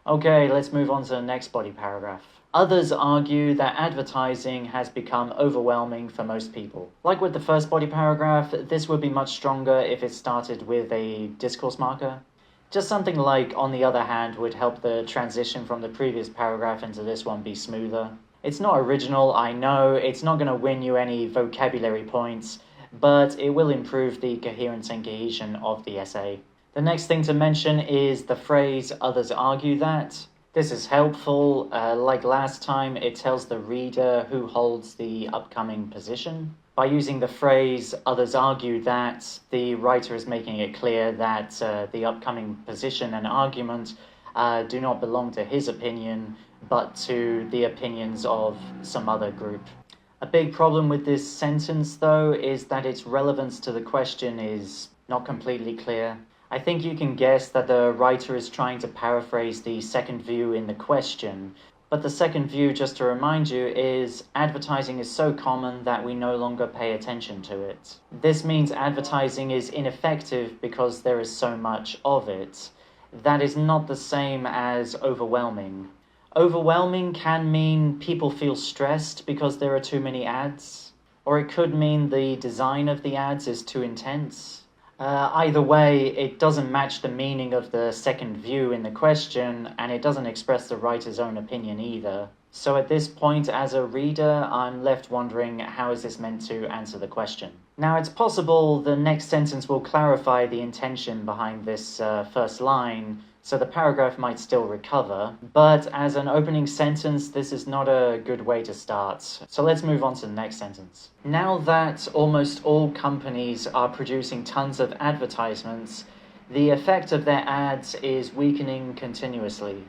Okay, let's move on to the next body paragraph. Others argue that advertising has become overwhelming for most people. Like with the first body paragraph, this would be much stronger if it started with a discourse marker. Just something like, on the other hand, would help the transition from the previous paragraph into this one be smoother. It's not original, I know, it's not going to win you any vocabulary points, but it will improve the coherence and cohesion of the essay. The next thing to mention is the phrase, others argue that. This is helpful. Like last time, it tells the reader who holds the upcoming position. By using the phrase, others argue that, the writer is making it clear that the upcoming position and argument do not belong to his opinion, but to the opinions of some other group. A big problem with this sentence, though, is that its relevance to the question is not completely clear. I think you can guess that the writer is trying to paraphrase the second view in the question, but the second view, just to remind you, is advertising is so common that we no longer pay attention to it. This means advertising is ineffective because there is so much of it. That is not the same as overwhelming. Overwhelming can mean people feel stressed because there are too many ads, or it could mean the design of the ads is too intense. Either way, it doesn't match the meaning of the second view in the question, and it doesn't express the writer's own opinion either. So at this point, as a reader, I'm left wondering, how is this meant to answer the question? Now, it's possible the next sentence will clarify the intention behind this first line, so the paragraph might still recover, but as an opening sentence, this is not a good way to start. So let's move on to the next sentence. Now that almost all companies are producing tons of advertisements, the effect of their ads is weakening continuously.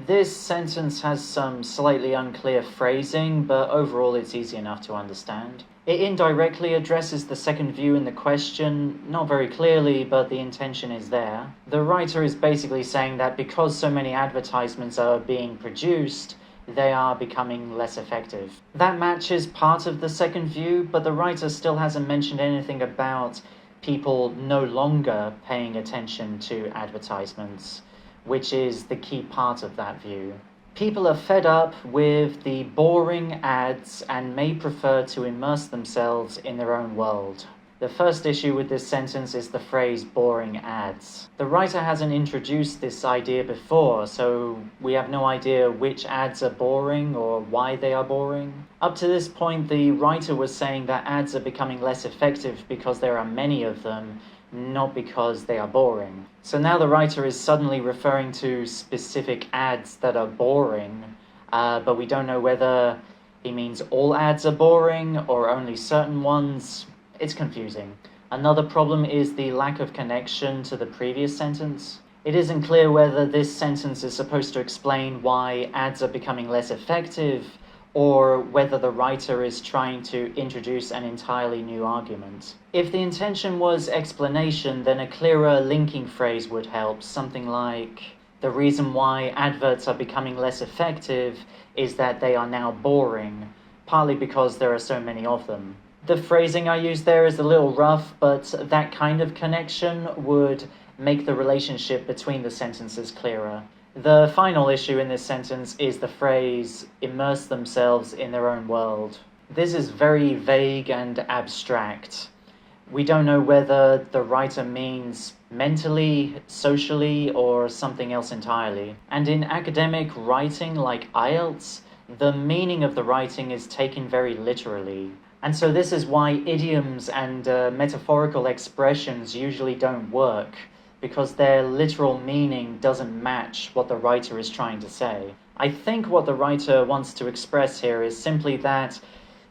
This sentence has some slightly unclear phrasing, but overall it's easy enough to understand. It indirectly addresses the second view in the question, not very clearly, but the intention is there. The writer is basically saying that because so many advertisements are being produced, they are becoming less effective. That matches part of the second view, but the writer still hasn't mentioned anything about people no longer paying attention to advertisements, which is the key part of that view. People are fed up with the boring ads and may prefer to immerse themselves in their own world. The first issue with this sentence is the phrase boring ads. The writer hasn't introduced this idea before, so we have no idea which ads are boring or why they are boring. Up to this point, the writer was saying that ads are becoming less effective because there are many of them, not because they are boring. So now the writer is suddenly referring to specific ads that are boring, but we don't know whether he means all ads are boring or only certain ones. It's confusing. Another problem is the lack of connection to the previous sentence. It isn't clear whether this sentence is supposed to explain why ads are becoming less effective, or whether the writer is trying to introduce an entirely new argument. If the intention was explanation, then a clearer linking phrase would help, something like, the reason why adverts are becoming less effective is that they are now boring, partly because there are so many of them. The phrasing I used there is a little rough, but that kind of connection would make the relationship between the sentences clearer. The final issue in this sentence is the phrase, immerse themselves in their own world. This is very vague and abstract. We don't know whether the writer means mentally, socially, or something else entirely. And in academic writing like IELTS, the meaning of the writing is taken very literally. And so this is why idioms and metaphorical expressions usually don't work, because their literal meaning doesn't match what the writer is trying to say. I think what the writer wants to express here is simply that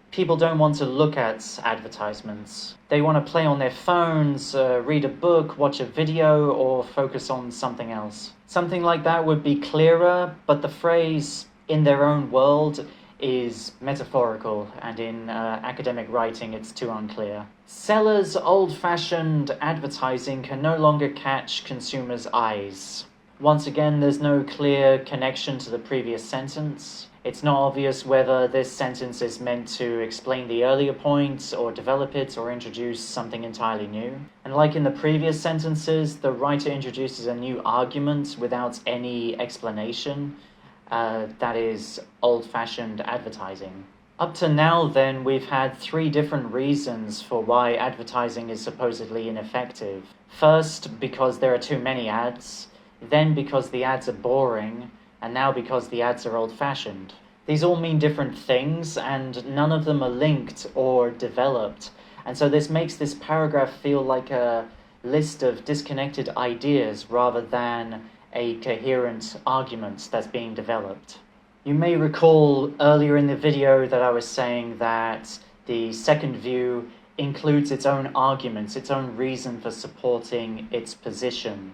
people don't want to look at advertisements. They want to play on their phones, read a book, watch a video, or focus on something else. Something like that would be clearer, but the phrase, in their own world, is metaphorical, and in academic writing it's too unclear. Sellers' old-fashioned advertising can no longer catch consumers' eyes. Once again, there's no clear connection to the previous sentence. It's not obvious whether this sentence is meant to explain the earlier point, or develop it, or introduce something entirely new. And like in the previous sentences, the writer introduces a new argument without any explanation. That is old-fashioned advertising. Up to now, then, we've had 3 different reasons for why advertising is supposedly ineffective. First, because there are too many ads, then because the ads are boring, and now because the ads are old-fashioned. These all mean different things, and none of them are linked or developed, and so this makes this paragraph feel like a list of disconnected ideas rather than a coherent argument that's being developed. You may recall earlier in the video that I was saying that the second view includes its own arguments, its own reason for supporting its position.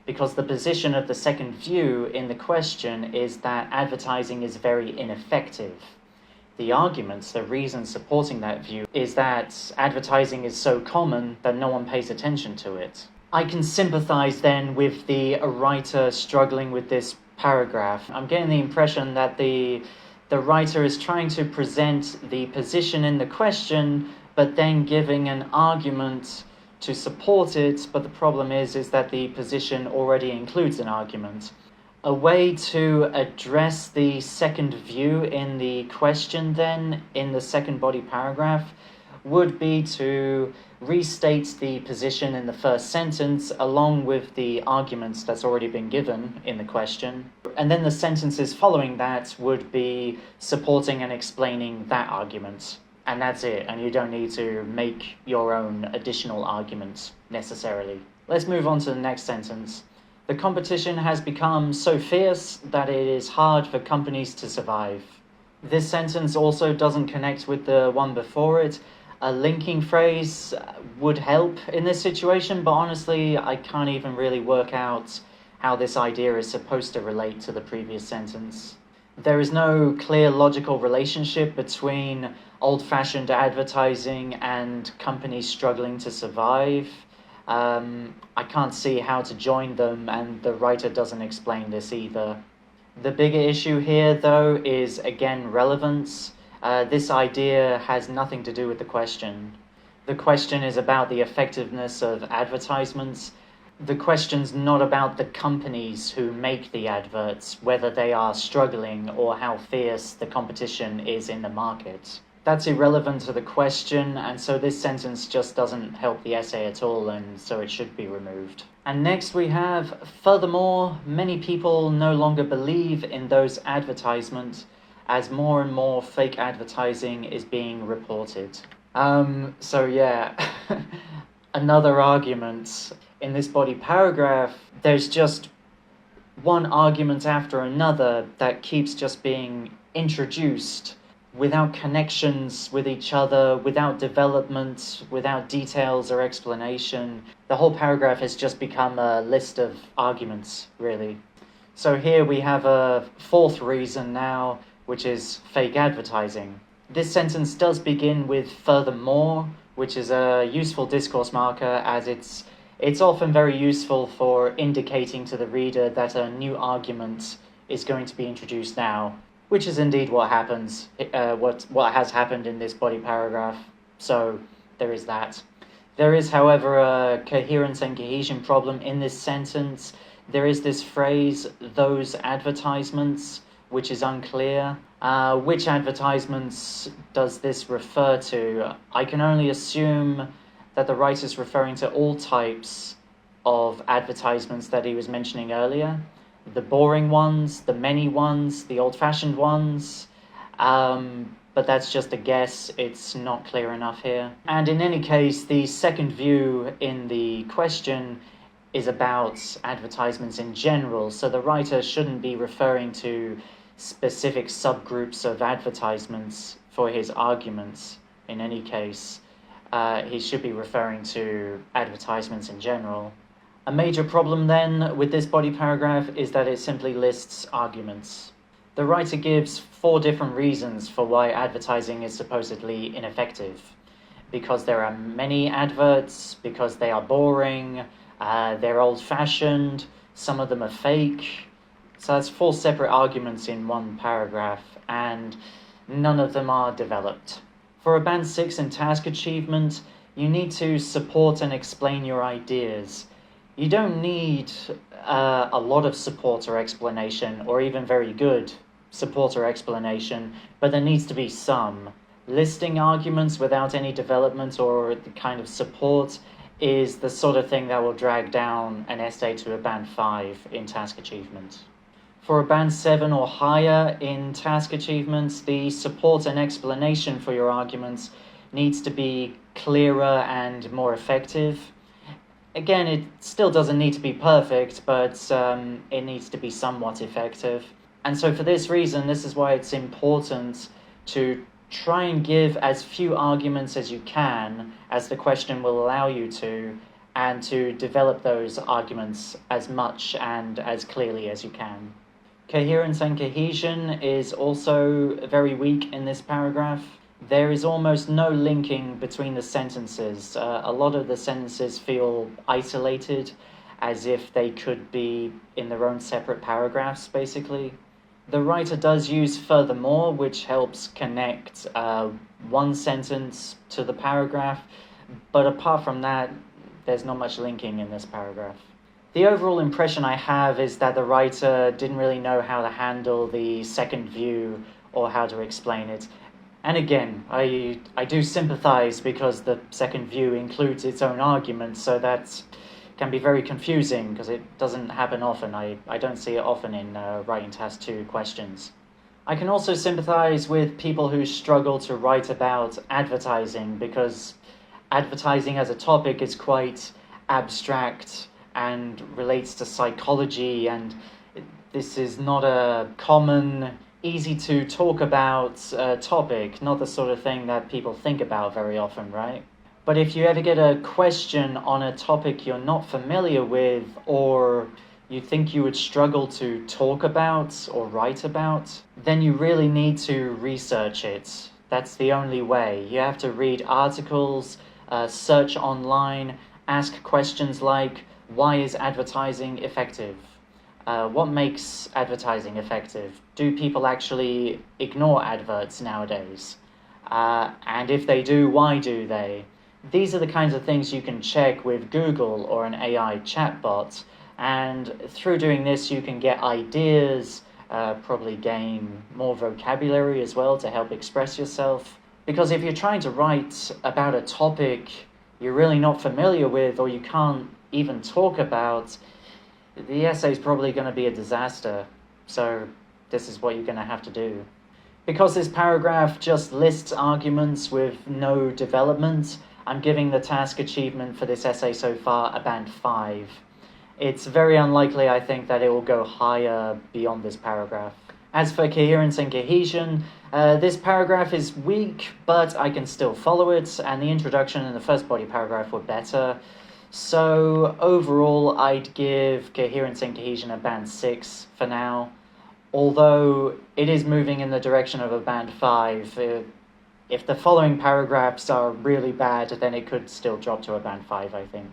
Because the position of the second view in the question is that advertising is very ineffective. The arguments, the reason supporting that view, is that advertising is so common that no one pays attention to it. I can sympathize then with the writer struggling with this paragraph. I'm getting the impression that the writer is trying to present the position in the question, but then giving an argument to support it, but the problem is that the position already includes an argument. A way to address the second view in the question then, in the second body paragraph, would be to restate the position in the first sentence along with the arguments that's already been given in the question. And then the sentences following that would be supporting and explaining that argument. And that's it, and you don't need to make your own additional arguments necessarily. Let's move on to the next sentence. The competition has become so fierce that it is hard for companies to survive. This sentence also doesn't connect with the one before it. A linking phrase would help in this situation, but honestly, I can't even really work out how this idea is supposed to relate to the previous sentence. There is no clear logical relationship between old-fashioned advertising and companies struggling to survive. I can't see how to join them, and the writer doesn't explain this either. The bigger issue here, though, is again relevance. This idea has nothing to do with the question. The question is about the effectiveness of advertisements. The question's not about the companies who make the adverts, whether they are struggling or how fierce the competition is in the market. That's irrelevant to the question, and so this sentence just doesn't help the essay at all, and so it should be removed. And next we have, furthermore, many people no longer believe in those advertisements as more and more fake advertising is being reported. So yeah, another argument. In this body paragraph, there's just one argument after another that keeps just being introduced without connections with each other, without development, without details or explanation. The whole paragraph has just become a list of arguments, really. So here we have a fourth reason now, which is fake advertising. This sentence does begin with furthermore, which is a useful discourse marker, as it's often very useful for indicating to the reader that a new argument is going to be introduced now, which is indeed what happens, what has happened in this body paragraph. So there is that. There is, however, a coherence and cohesion problem in this sentence. There is this phrase, those advertisements, which is unclear. Which advertisements does this refer to? I can only assume that the writer's referring to all types of advertisements that he was mentioning earlier. The boring ones, the many ones, the old-fashioned ones. But that's just a guess, it's not clear enough here. And in any case, the second view in the question is about advertisements in general, so the writer shouldn't be referring to specific subgroups of advertisements for his arguments in any case. He should be referring to advertisements in general. A major problem then with this body paragraph is that it simply lists arguments. The writer gives 4 different reasons for why advertising is supposedly ineffective. Because there are many adverts, because they are boring, they're old-fashioned, some of them are fake, So that's 4 separate arguments in one paragraph, and none of them are developed. For a Band 6 in task achievement, you need to support and explain your ideas. You don't need a lot of support or explanation, or even very good support or explanation, but there needs to be some. Listing arguments without any development or the kind of support is the sort of thing that will drag down an essay to a Band 5 in task achievement. For a Band 7 or higher in task achievements, the support and explanation for your arguments needs to be clearer and more effective. Again, it still doesn't need to be perfect, but it needs to be somewhat effective. And so for this reason, this is why it's important to try and give as few arguments as you can, as the question will allow you to, and to develop those arguments as much and as clearly as you can. Coherence and cohesion is also very weak in this paragraph. There is almost no linking between the sentences. A lot of the sentences feel isolated, as if they could be in their own separate paragraphs, basically. The writer does use furthermore, which helps connect one sentence to the paragraph, but apart from that, there's not much linking in this paragraph. The overall impression I have is that the writer didn't really know how to handle the second view or how to explain it. And again, I do sympathize because the second view includes its own arguments, so that can be very confusing because it doesn't happen often. I don't see it often in writing task 2 questions. I can also sympathize with people who struggle to write about advertising, because advertising as a topic is quite abstract and relates to psychology, and this is not a common, easy to talk about topic, not the sort of thing that people think about very often, right? But if you ever get a question on a topic you're not familiar with, or you think you would struggle to talk about or write about, then you really need to research it. That's the only way. You have to read articles, search online, ask questions like, why is advertising effective? What makes advertising effective? Do people actually ignore adverts nowadays? And if they do, why do they? These are the kinds of things you can check with Google or an AI chatbot, and through doing this you can get ideas, probably gain more vocabulary as well to help express yourself. Because if you're trying to write about a topic you're really not familiar with, or you can't even talk about, the essay is probably going to be a disaster. So this is what you're going to have to do. Because this paragraph just lists arguments with no development, I'm giving the task achievement for this essay so far a Band 5. It's very unlikely, I think, that it will go higher beyond this paragraph. As for coherence and cohesion, this paragraph is weak, but I can still follow it, and the introduction and the first body paragraph were better. So overall, I'd give coherence and cohesion a Band 6 for now, although it is moving in the direction of a Band 5. If the following paragraphs are really bad, then it could still drop to a Band 5, I think.